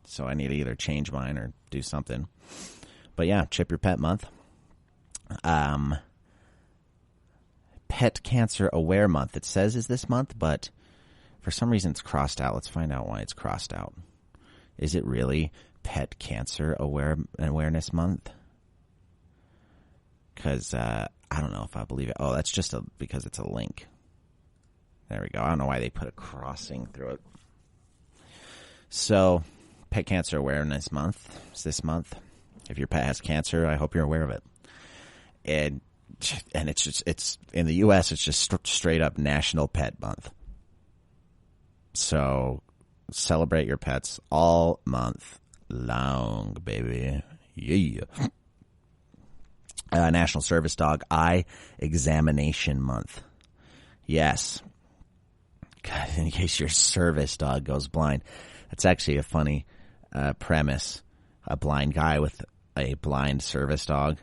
so I need to either change mine or do something. But yeah, Chip Your Pet Month. Pet Cancer Aware Month. It says is this month, but for some reason it's crossed out. Let's find out why it's crossed out. Is it really Pet Cancer Awareness Month? Because I don't know if I believe it. Oh, that's just because it's a link. There we go. I don't know why they put a crossing through it. So, Pet Cancer Awareness Month is this month. If your pet has cancer, I hope you're aware of it. And it's in the U.S. It's just straight up National Pet Month. So celebrate your pets all month long, baby. Yeah. National Service Dog Eye Examination Month. Yes. God, in case your service dog goes blind. That's actually a funny premise. A blind guy with a blind service dog.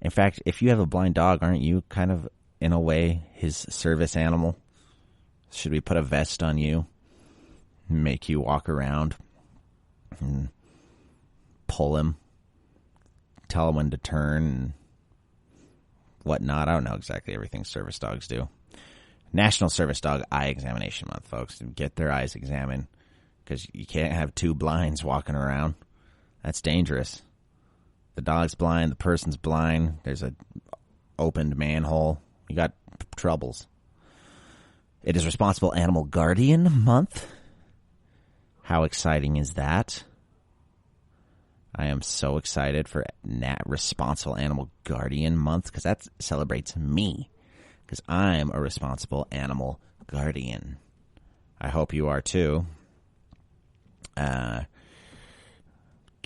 In fact, if you have a blind dog, aren't you kind of, in a way, his service animal? Should we put a vest on you, make you walk around, and pull him, tell him when to turn, and whatnot? I don't know exactly everything service dogs do. National Service Dog Eye Examination Month, folks. Get their eyes examined, because you can't have two blinds walking around. That's dangerous. The dog's blind, the person's blind, there's an opened manhole. You got troubles. It is Responsible Animal Guardian Month. How exciting is that? I am so excited for Responsible Animal Guardian Month because that celebrates me because I'm a responsible animal guardian. I hope you are too. Give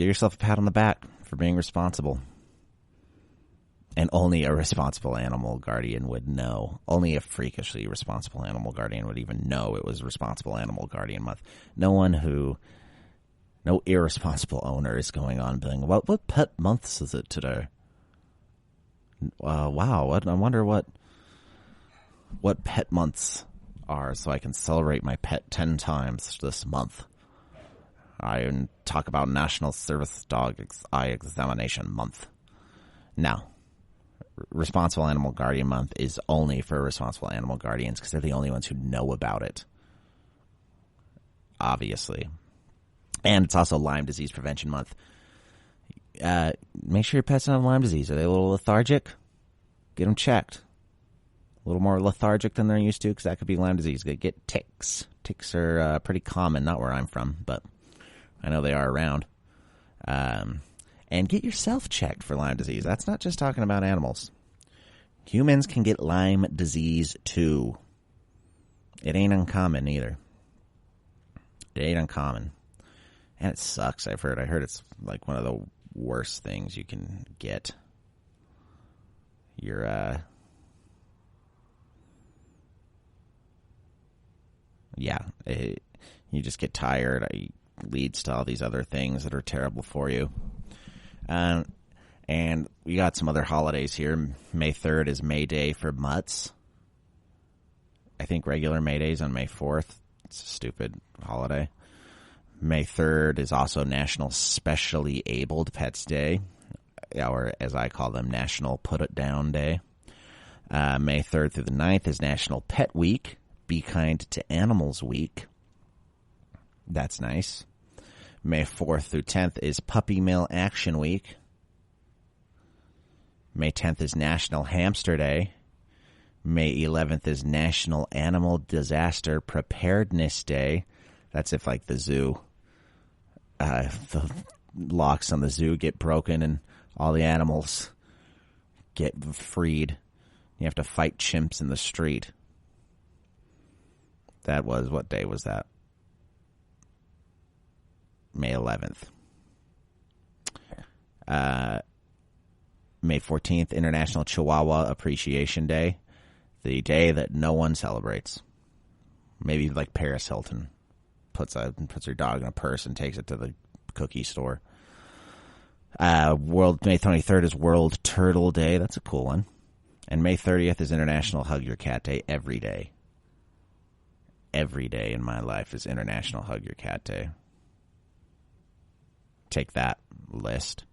yourself a pat on the back for being responsible. And only a responsible animal guardian would know. Only a freakishly responsible animal guardian would even know it was Responsible Animal Guardian Month. No irresponsible owner is going on being, what pet months is it today? Wow, I wonder what pet months are so I can celebrate my pet 10 times this month. I talk about National Service Dog Eye Examination Month. No. Responsible Animal Guardian Month is only for responsible animal guardians because they're the only ones who know about it. Obviously. And it's also Lyme Disease Prevention Month. Make sure your pets don't have Lyme disease. Are they a little lethargic? Get them checked. A little more lethargic than they're used to because that could be Lyme disease. Get ticks. Ticks are pretty common, not where I'm from, but I know they are around. And get yourself checked for Lyme disease. That's not just talking about animals. Humans can get Lyme disease too. It ain't uncommon either. It ain't uncommon. And it sucks, I've heard. I heard it's like one of the worst things you can get. You just get tired. It leads to all these other things that are terrible for you. And we got some other holidays here. May 3rd is May Day for mutts. I think regular May Day is on May 4th. It's a stupid holiday. May 3rd is also National Specially Abled Pets Day, or as I call them, National Put It Down Day. May 3rd through the 9th is National Pet Week, Be Kind to Animals Week. That's nice. May 4th through 10th is Puppy Mill Action Week. May 10th is National Hamster Day. May 11th is National Animal Disaster Preparedness Day. That's if, like, the zoo, the locks on the zoo get broken and all the animals get freed. You have to fight chimps in the street. What day was that? May 11th. May 14th, International Chihuahua Appreciation Day. The day that no one celebrates. Maybe like Paris Hilton puts her dog in a purse and takes it to the cookie store. May 23rd is World Turtle Day. That's a cool one. And May 30th is International Hug Your Cat Day. Every day. Every day in my life is International Hug Your Cat Day. Take that list.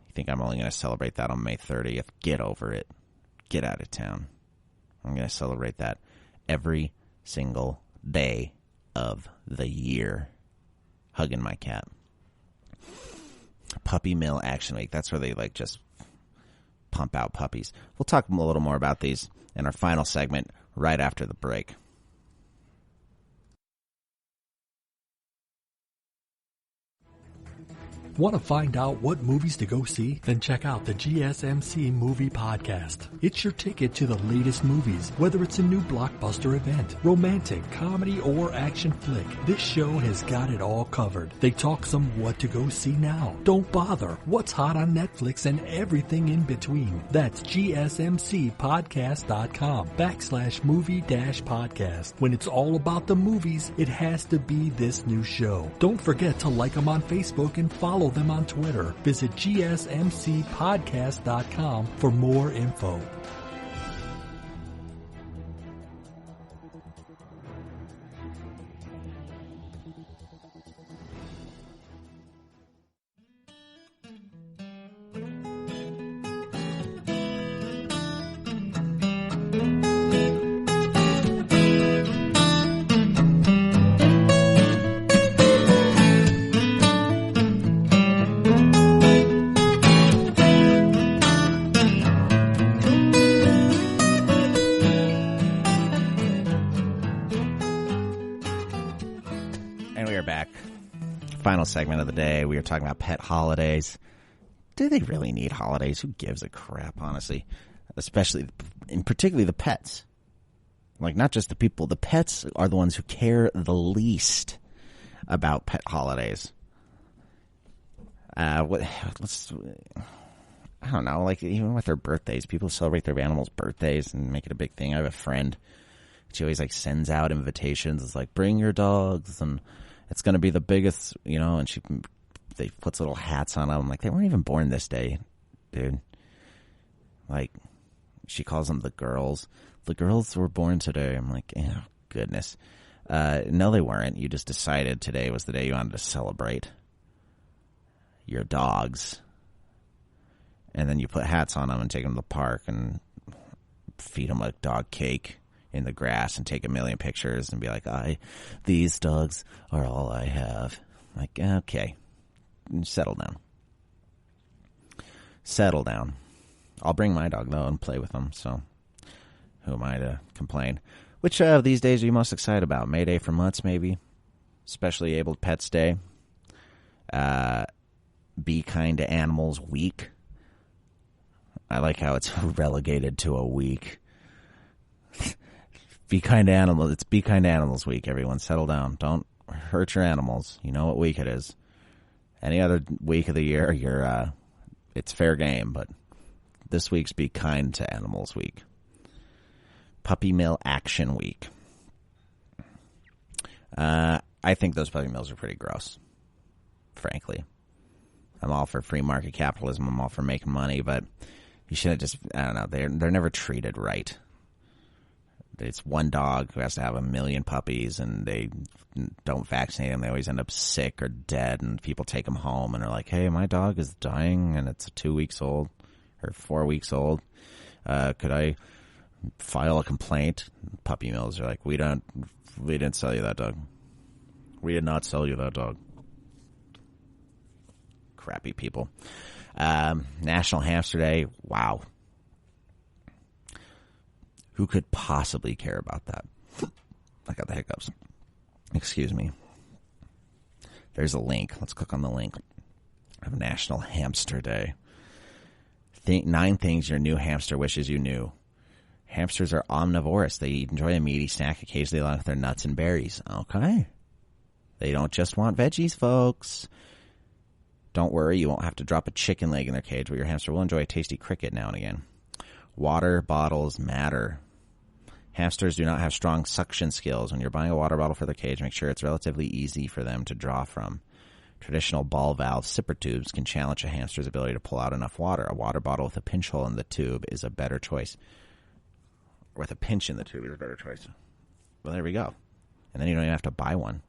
You think I'm only going to celebrate that on May 30th? Get over it. Get out of town. I'm going to celebrate that every single day of the year. Hugging my cat. Puppy Mill Action Week. That's where they just pump out puppies. We'll talk a little more about these in our final segment right after the break. Want to find out what movies to go see? Then check out the GSMC Movie Podcast. It's your ticket to the latest movies, whether it's a new blockbuster event, romantic, comedy, or action flick. This show has got it all covered. They talk some what to go see now. Don't bother. What's hot on Netflix and everything in between. That's GSMCpodcast.com/movie-podcast. When it's all about the movies, it has to be this new show. Don't forget to like them on Facebook and follow them on Twitter. Visit GSMCpodcast.com for more info. final segment of the day. We were talking about pet holidays. Do they really need holidays? Who gives a crap, honestly? Especially, and particularly the pets. Like, not just the people. The pets are the ones who care the least about pet holidays. I don't know, like, even with their birthdays, people celebrate their animals' birthdays and make it a big thing. I have a friend. She always, like, sends out invitations. It's like, bring your dogs, and it's going to be the biggest, you know, and they puts little hats on them. Like, they weren't even born this day, dude. Like, she calls them the girls. The girls were born today. I'm like, oh, goodness. No, they weren't. You just decided today was the day you wanted to celebrate your dogs. And then you put hats on them and take them to the park and feed them like dog cake in the grass and take a million pictures and be like, these dogs are all I have. Like, okay, settle down. Settle down. I'll bring my dog, though, and play with them, so who am I to complain? Which of these days are you most excited about? May Day for mutts, maybe? Especially Abled Pets Day? Be Kind to Animals Week? I like how it's relegated to a week. Be kind to animals. It's Be Kind to Animals Week, everyone. Settle down. Don't hurt your animals. You know what week it is. Any other week of the year, it's fair game, but this week's Be Kind to Animals Week. Puppy Mill Action Week. I think those puppy mills are pretty gross, frankly. I'm all for free market capitalism. I'm all for making money, but you shouldn't just, I don't know, they're never treated right. It's one dog who has to have 1 million puppies, and they don't vaccinate them. They always end up sick or dead, and people take them home and are like, hey, my dog is dying, and it's 2 weeks old or 4 weeks old. Could I file a complaint? Puppy mills are like, we didn't sell you that dog. We did not sell you that dog. Crappy people. National Hamster Day. Wow. Who could possibly care about that? I got the hiccups. Excuse me. There's a link. Let's click on the link of National Hamster Day. 9 things your new hamster wishes you knew. Hamsters are omnivorous. They enjoy a meaty snack occasionally along with their nuts and berries. Okay. They don't just want veggies, folks. Don't worry, you won't have to drop a chicken leg in their cage, but your hamster will enjoy a tasty cricket now and again. Water bottles matter. Hamsters do not have strong suction skills. When you're buying a water bottle for their cage, make sure it's relatively easy for them to draw from. Traditional ball valve sipper tubes can challenge a hamster's ability to pull out enough water. A water bottle with a pinch hole in the tube is a better choice. With a pinch in the tube is a better choice. Well, there we go. And then you don't even have to buy one.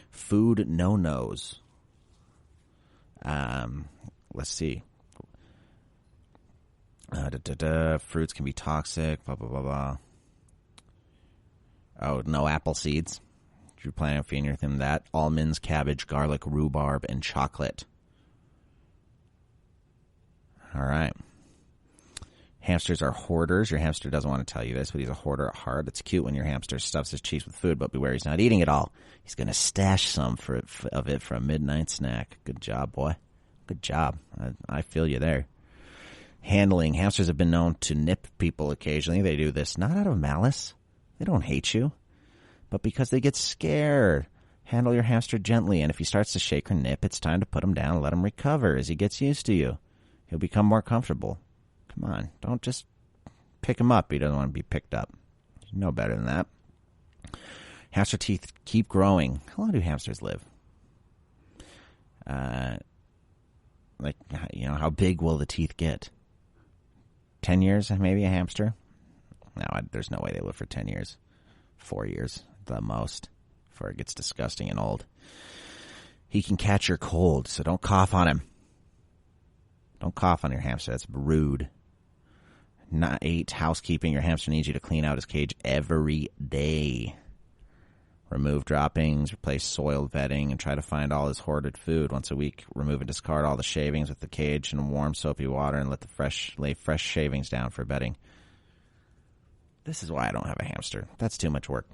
Food no-nos. Let's see. Fruits can be toxic, blah, blah, blah, blah. Oh, no apple seeds. If you're planning on feeding your thing that. Almonds, cabbage, garlic, rhubarb, and chocolate. All right. Hamsters are hoarders. Your hamster doesn't want to tell you this, but he's a hoarder at heart. It's cute when your hamster stuffs his cheeks with food, but beware he's not eating it all. He's going to stash some of it for a midnight snack. Good job, boy. Good job. I feel you there. Handling. Hamsters have been known to nip people occasionally. They do this not out of malice. They don't hate you, but because they get scared. Handle your hamster gently, and if he starts to shake or nip, it's time to put him down and let him recover as he gets used to you. He'll become more comfortable. Come on, don't just pick him up. He doesn't want to be picked up. You know better than that. Hamster teeth keep growing. How long do hamsters live? Like, you know, how big will the teeth get? 10 years, maybe, a hamster? No, there's no way they live for 10 years. 4 years, the most, before it gets disgusting and old. He can catch your cold, so don't cough on him. Don't cough on your hamster. That's rude. 8, housekeeping. Your hamster needs you to clean out his cage every day. Remove droppings, replace soiled bedding, and try to find all his hoarded food. Once a week, remove and discard all the shavings with the cage in warm, soapy water and lay fresh shavings down for bedding. This is why I don't have a hamster. That's too much work.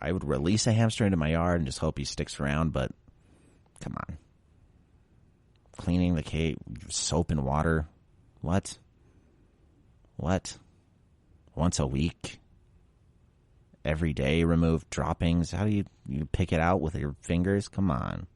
I would release a hamster into my yard and just hope he sticks around, but come on. Cleaning the cage, soap and water. What? Once a week? Every day remove droppings? How do you pick it out with your fingers? Come on.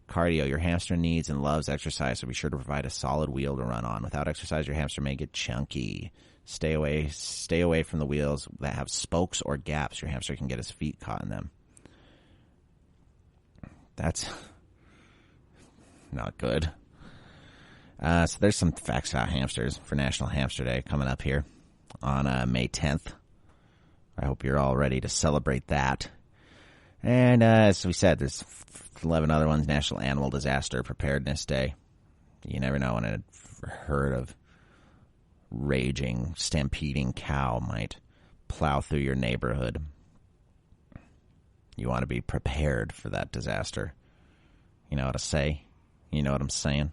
Cardio. Your hamster needs and loves exercise, so be sure to provide a solid wheel to run on. Without exercise, your hamster may get chunky. Stay away from the wheels that have spokes or gaps. Your hamster can get his feet caught in them. That's not good. So there's some facts about hamsters for National Hamster Day coming up here on May 10th. I hope you're all ready to celebrate that. And as we said, there's 11 other ones. National Animal Disaster Preparedness Day. You never know when a herd of raging, stampeding cow might plow through your neighborhood. You want to be prepared for that disaster. You know what I say? You know what I'm saying?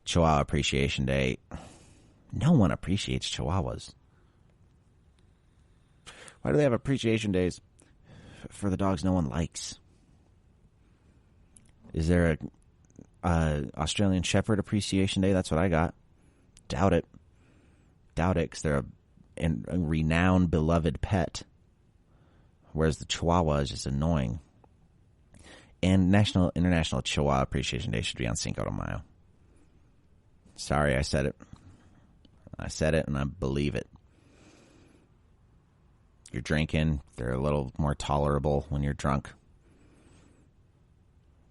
Chihuahua Appreciation Day. No one appreciates Chihuahuas. Why do they have appreciation days for the dogs no one likes? Is there a Australian Shepherd Appreciation Day? That's what I got. Doubt it, because they're a renowned, beloved pet. Whereas the Chihuahua is just annoying. And International Chihuahua Appreciation Day should be on Cinco de Mayo. Sorry, I said it. I said it, and I believe it. You're drinking. They're a little more tolerable when you're drunk.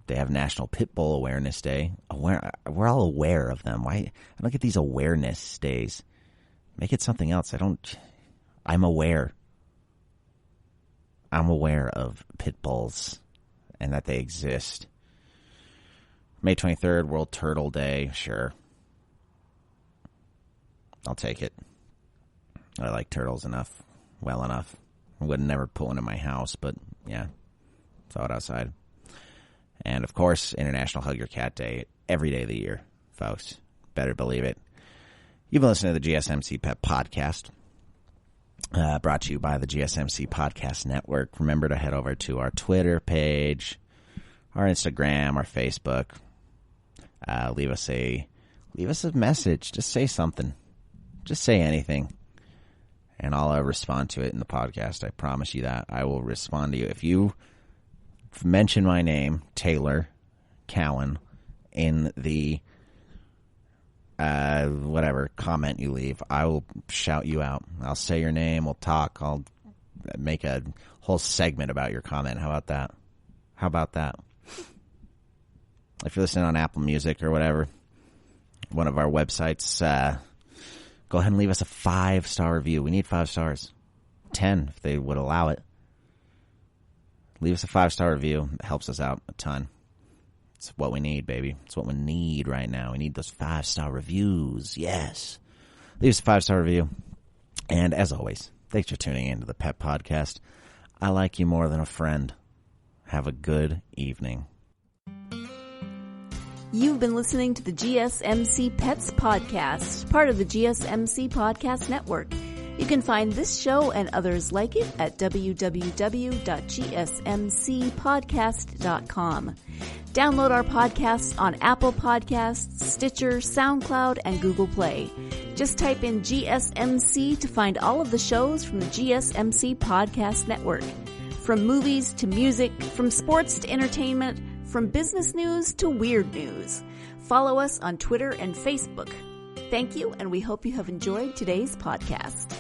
They have National Pit Bull Awareness Day. We're all aware of them. Why? I don't get these awareness days. Make it something else. I'm aware. I'm aware of pit bulls and that they exist. May 23rd, World Turtle Day. Sure. I'll take it. I like turtles well enough. I would never put one in my house, but yeah, saw it outside. And of course, International Hug Your Cat Day, every day of the year, folks. Better believe it. You've been listening to the GSMC Pet Podcast, brought to you by the GSMC Podcast Network. Remember to head over to our Twitter page, our Instagram, our Facebook. Leave us a message. Just say something. Just say anything. And I'll respond to it in the podcast. I promise you that. I will respond to you. If you mention my name, Taylor Cowan, in the whatever comment you leave, I will shout you out. I'll say your name. We'll talk. I'll make a whole segment about your comment. How about that? If you're listening on Apple Music or whatever, one of our websites, go ahead and leave us a 5-star review. We need 5 stars. 10 if they would allow it. Leave us a 5-star review. It helps us out a ton. It's what we need, baby. It's what we need right now. We need those 5-star reviews. Yes. Leave us a 5-star review. And as always, thanks for tuning into the Pet Podcast. I like you more than a friend. Have a good evening. You've been listening to the GSMC Pets Podcast, part of the GSMC Podcast Network. You can find this show and others like it at www.gsmcpodcast.com. Download our podcasts on Apple Podcasts, Stitcher, SoundCloud, and Google Play. Just type in GSMC to find all of the shows from the GSMC Podcast Network. From movies to music, from sports to entertainment, from business news to weird news. Follow us on Twitter and Facebook. Thank you, and we hope you have enjoyed today's podcast.